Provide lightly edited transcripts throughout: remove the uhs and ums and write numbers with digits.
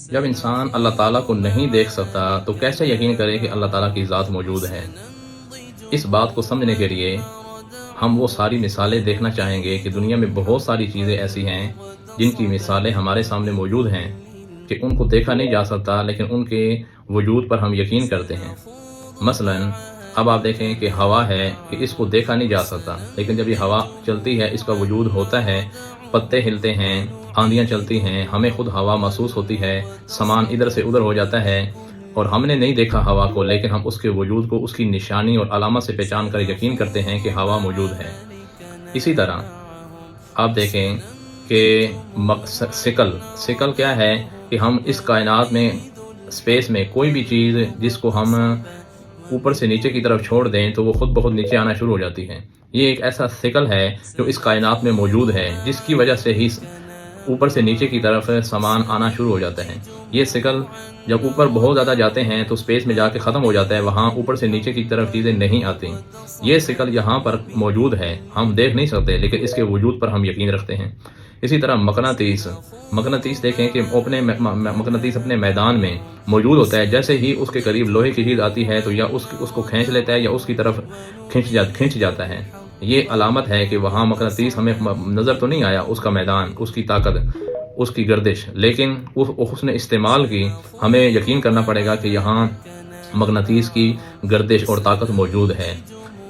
جب انسان اللہ تعالیٰ کو نہیں دیکھ سکتا تو کیسے یقین کرے کہ اللہ تعالیٰ کی ذات موجود ہے؟ اس بات کو سمجھنے کے لیے ہم وہ ساری مثالیں دیکھنا چاہیں گے کہ دنیا میں بہت ساری چیزیں ایسی ہیں جن کی مثالیں ہمارے سامنے موجود ہیں کہ ان کو دیکھا نہیں جا سکتا لیکن ان کے وجود پر ہم یقین کرتے ہیں۔ مثلاً اب آپ دیکھیں کہ ہوا ہے کہ اس کو دیکھا نہیں جا سکتا، لیکن جب یہ ہوا چلتی ہے اس کا وجود ہوتا ہے، پتے ہلتے ہیں، آندیاں چلتی ہیں، ہمیں خود ہوا محسوس ہوتی ہے، سامان ادھر سے ادھر ہو جاتا ہے، اور ہم نے نہیں دیکھا ہوا کو لیکن ہم اس کے وجود کو اس کی نشانی اور علامت سے پہچان کر یقین کرتے ہیں کہ ہوا موجود ہے۔ اسی طرح آپ دیکھیں کہ سکل کیا ہے کہ ہم اس کائنات میں اسپیس میں کوئی بھی چیز جس کو ہم اوپر سے نیچے کی طرف چھوڑ دیں تو وہ خود بخود نیچے آنا شروع ہو جاتی ہے۔ یہ ایک ایسا سکل ہے جو اس کائنات میں موجود ہے جس کی وجہ سے ہی اوپر سے نیچے کی طرف سامان آنا شروع ہو جاتا ہے۔ یہ سکل جب اوپر بہت زیادہ جاتے ہیں تو اسپیس میں جا کے ختم ہو جاتا ہے، وہاں اوپر سے نیچے کی طرف چیزیں نہیں آتی۔ یہ سکل یہاں پر موجود ہے، ہم دیکھ نہیں سکتے لیکن اس کے وجود پر ہم یقین رکھتے ہیں۔ اسی طرح مقناطیس دیکھیں کہ مقناطیس اپنے میدان میں موجود ہوتا ہے، جیسے ہی اس کے قریب لوہے کی چیز آتی ہے تو یا اس کو کھینچ لیتا ہے یا اس کی طرف کھینچ جاتا ہے۔ یہ علامت ہے کہ وہاں مقناطیس ہمیں نظر تو نہیں آیا، اس کا میدان، اس کی طاقت، اس کی گردش، لیکن اس نے استعمال کی، ہمیں یقین کرنا پڑے گا کہ یہاں مقناطیس کی گردش اور طاقت موجود ہے۔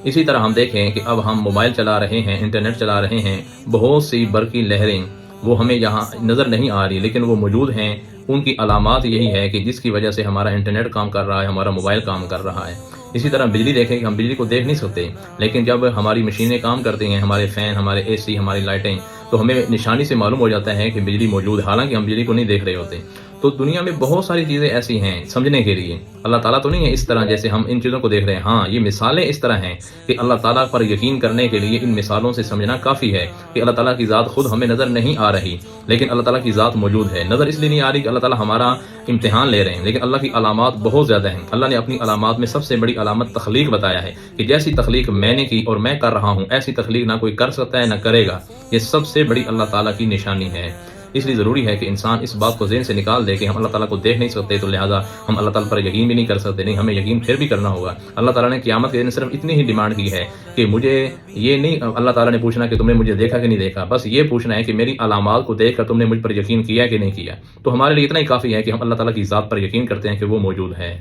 اسی طرح ہم دیکھیں کہ اب ہم موبائل چلا رہے ہیں، انٹرنیٹ چلا رہے ہیں، بہت سی برقی لہریں وہ ہمیں یہاں نظر نہیں آ رہی لیکن وہ موجود ہیں۔ ان کی علامات یہی ہے کہ جس کی وجہ سے ہمارا انٹرنیٹ کام کر رہا ہے، ہمارا موبائل کام کر رہا ہے۔ اسی طرح بجلی دیکھیں کہ ہم بجلی کو دیکھ نہیں سکتے لیکن جب ہماری مشینیں کام کرتی ہیں، ہمارے فین، ہمارے اے سی، ہماری لائٹیں، تو ہمیں نشانی سے معلوم ہو جاتا ہے کہ بجلی موجود ہے، حالانکہ ہم بجلی کو نہیں دیکھ رہے ہوتے۔ تو دنیا میں بہت ساری چیزیں ایسی ہیں سمجھنے کے لیے۔ اللہ تعالیٰ تو نہیں ہے اس طرح جیسے ہم ان چیزوں کو دیکھ رہے ہیں، ہاں یہ مثالیں اس طرح ہیں کہ اللہ تعالیٰ پر یقین کرنے کے لیے ان مثالوں سے سمجھنا کافی ہے کہ اللہ تعالیٰ کی ذات خود ہمیں نظر نہیں آ رہی لیکن اللہ تعالیٰ کی ذات موجود ہے۔ نظر اس لیے نہیں آ رہی کہ اللہ تعالیٰ ہمارا امتحان لے رہے ہیں، لیکن اللہ کی علامات بہت زیادہ ہیں۔ اللہ نے اپنی علامات میں سب سے بڑی علامت تخلیق بتایا ہے کہ جیسی تخلیق میں نے کی اور میں کر رہا ہوں ایسی تخلیق نہ کوئی کر سکتا ہے نہ کرے گا۔ یہ سب سے بڑی اللہ تعالیٰ کی نشانی ہے۔ اس لیے ضروری ہے کہ انسان اس بات کو ذہن سے نکال دے کہ ہم اللہ تعالیٰ کو دیکھ نہیں سکتے تو لہٰذا ہم اللہ تعالیٰ پر یقین بھی نہیں کر سکتے۔ نہیں، ہمیں یقین پھر بھی کرنا ہوگا۔ اللہ تعالیٰ نے قیامت کے دن صرف اتنی ہی ڈیمانڈ کی ہے کہ مجھے یہ نہیں اللہ تعالیٰ نے پوچھنا کہ تم نے مجھے دیکھا کہ نہیں دیکھا، بس یہ پوچھنا ہے کہ میری علامات کو دیکھ کر تم نے مجھ پر یقین کیا کہ نہیں کیا۔ تو ہمارے لیے اتنا ہی کافی ہے کہ ہم اللہ تعالیٰ کی ذات پر یقین کرتے ہیں کہ وہ موجود ہے۔